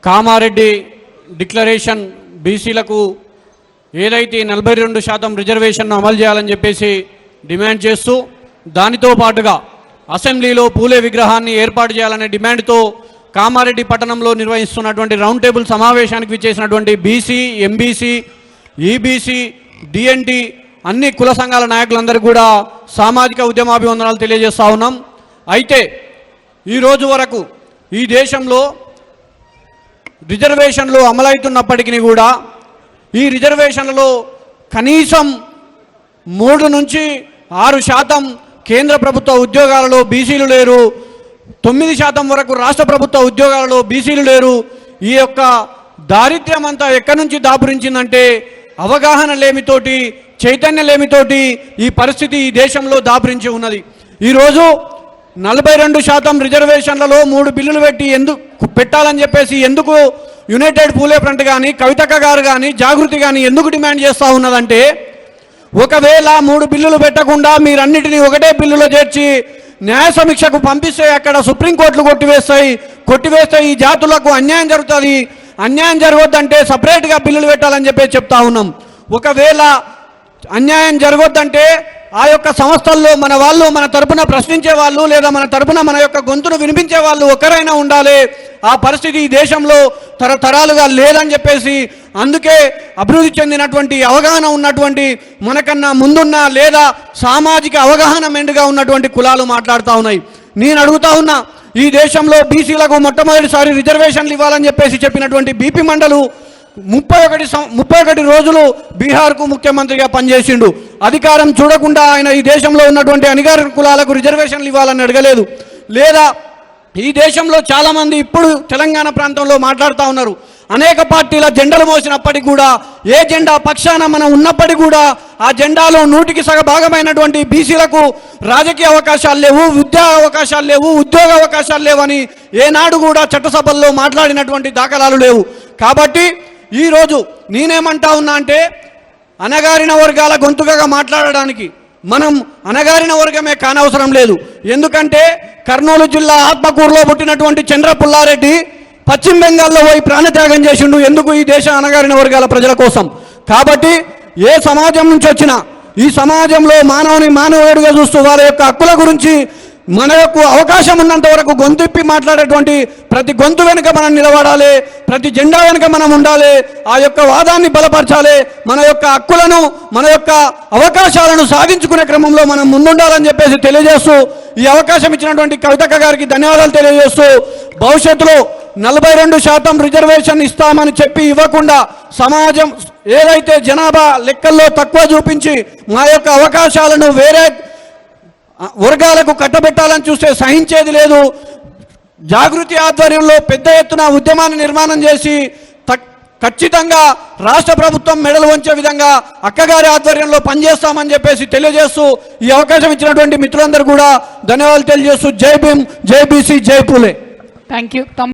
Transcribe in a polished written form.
Kamareddy declaration బీసీలకు ఏదైతే 42% రిజర్వేషన్ను అమలు చేయాలని చెప్పేసి డిమాండ్ చేస్తూ, దానితో పాటుగా అసెంబ్లీలో పూలే విగ్రహాన్ని ఏర్పాటు చేయాలనే డిమాండ్తో కామారెడ్డి పట్టణంలో నిర్వహిస్తున్నటువంటి రౌండ్ టేబుల్ సమావేశానికి విచ్చేసినటువంటి బీసీ, ఎంబీసీ, ఈబీసీ, డిఎన్టీ అన్ని కుల సంఘాల నాయకులందరూ కూడా సామాజిక ఉద్యమాభివందనాలు తెలియజేస్తూ ఉన్నాం. అయితే ఈరోజు వరకు ఈ దేశంలో రిజర్వేషన్లు అమలవుతున్నప్పటికీ కూడా ఈ రిజర్వేషన్లలో కనీసం 3 నుంచి 6% కేంద్ర ప్రభుత్వ ఉద్యోగాలలో బీసీలు లేరు, 9% వరకు రాష్ట్ర ప్రభుత్వ ఉద్యోగాలలో బీసీలు లేరు. ఈ యొక్క దారిద్ర్యం అంతా ఎక్కడి నుంచి దాపురించిందంటే అవగాహన లేమితోటి, చైతన్య లేమితోటి ఈ పరిస్థితి ఈ దేశంలో దాపురించి ఉన్నది. ఈరోజు 42% రిజర్వేషన్లలో 3 బిల్లులు పెట్టాలని చెప్పేసి ఎందుకు యునైటెడ్ పూలే ఫ్రంట్ కానీ, కవితక్క గారు కానీ, జాగృతి కానీ ఎందుకు డిమాండ్ చేస్తూ ఉన్నదంటే, ఒకవేళ 3 బిల్లులు పెట్టకుండా మీరన్నిటినీ ఒకటే బిల్లులో చేర్చి న్యాయ సమీక్షకు పంపిస్తే అక్కడ సుప్రీంకోర్టులు కొట్టివేస్తే ఈ జాతులకు అన్యాయం జరుగుతుంది. అన్యాయం జరగొద్దంటే సపరేట్గా బిల్లులు పెట్టాలని చెప్పేసి చెప్తా ఉన్నాం. ఒకవేళ అన్యాయం జరగొద్దంటే ఆ యొక్క సంస్థల్లో మన వాళ్ళు, మన తరపున ప్రశ్నించే వాళ్ళు, లేదా మన తరపున మన యొక్క గొంతును వినిపించే వాళ్ళు ఒకరైనా ఉండాలి. ఆ పరిస్థితి ఈ దేశంలో తరతరాలుగా లేదని చెప్పేసి, అందుకే అభివృద్ధి చెందినటువంటి అవగాహన ఉన్నటువంటి మనకన్నా ముందున్న లేదా సామాజిక అవగాహన మెండుగా ఉన్నటువంటి కులాలు మాట్లాడుతూ ఉన్నాయి. నేను అడుగుతా ఉన్నా, ఈ దేశంలో బీసీలకు మొట్టమొదటిసారి రిజర్వేషన్లు ఇవ్వాలని చెప్పేసి చెప్పినటువంటి బీపీ మండలు 31 రోజులు బీహార్కు ముఖ్యమంత్రిగా పనిచేసిండు. అధికారం చూడకుండా ఆయన ఈ దేశంలో ఉన్నటువంటి అణగారిన కులాలకు రిజర్వేషన్లు ఇవ్వాలని అడగలేదు. లేదా ఈ దేశంలో చాలామంది ఇప్పుడు తెలంగాణ ప్రాంతంలో మాట్లాడుతూ ఉన్నారు. అనేక పార్టీల జెండాలు మోసినప్పటికీ కూడా, ఏ జెండా పక్షాన మనం ఉన్నప్పటికీ కూడా ఆ జెండాలో 100కి సగ భాగమైనటువంటి బీసీలకు రాజకీయ అవకాశాలు లేవు, విద్యా అవకాశాలు లేవు, ఉద్యోగ అవకాశాలు లేవని ఏనాడు కూడా చట్టసభల్లో మాట్లాడినటువంటి దాఖలాలు లేవు. కాబట్టి ఈరోజు నేనేమంటా ఉన్నా అంటే, అణగారిన వర్గాల గొంతుకగా మాట్లాడడానికి మనం అణగారిన వర్గమే కానవసరం లేదు. ఎందుకంటే కర్నూలు జిల్లా ఆత్మకూరులో పుట్టినటువంటి చంద్ర పుల్లారెడ్డి పశ్చిమ బెంగాల్లో పోయి ప్రాణత్యాగం చేసిండు. ఎందుకు? ఈ దేశ అణగారిన వర్గాల ప్రజల కోసం. కాబట్టి ఏ సమాజం నుంచి వచ్చినా ఈ సమాజంలో మానవుడిగా చూస్తూ వాళ్ళ యొక్క హక్కుల గురించి మన యొక్క అవకాశం ఉన్నంత వరకు గొంతుప్పి మాట్లాడేటువంటి ప్రతి గొంతు వెనుక మనం నిలబడాలి, ప్రతి జెండా వెనుక మనం ఉండాలి, ఆ యొక్క వాదాన్ని బలపరచాలి, మన యొక్క హక్కులను, మన యొక్క అవకాశాలను సాధించుకునే క్రమంలో మనం ముందుండాలని చెప్పేసి తెలియజేస్తూ, ఈ అవకాశం ఇచ్చినటువంటి కవితక్క గారికి ధన్యవాదాలు తెలియజేస్తూ, భవిష్యత్తులో 42% రిజర్వేషన్ ఇస్తామని చెప్పి ఇవ్వకుండా సమాజం ఏదైతే జనాభా లెక్కల్లో తక్కువ చూపించి మా యొక్క అవకాశాలను వేరే వర్గాలకు కట్టబెట్టాలని చూస్తే సహించేది లేదు. జాగృతి ఆధ్వర్యంలో పెద్ద ఎత్తున ఉద్యమాన్ని నిర్మాణం చేసి ఖచ్చితంగా రాష్ట్ర ప్రభుత్వం మెడలు వంచే విధంగా అక్కగారి ఆధ్వర్యంలో పనిచేస్తామని చెప్పేసి తెలియజేస్తూ, ఈ అవకాశం ఇచ్చినటువంటి మిత్రులందరూ కూడా ధన్యవాదాలు తెలియజేస్తూ, జై భీమ్, జై బీసీ, జై పూలే. Thank you.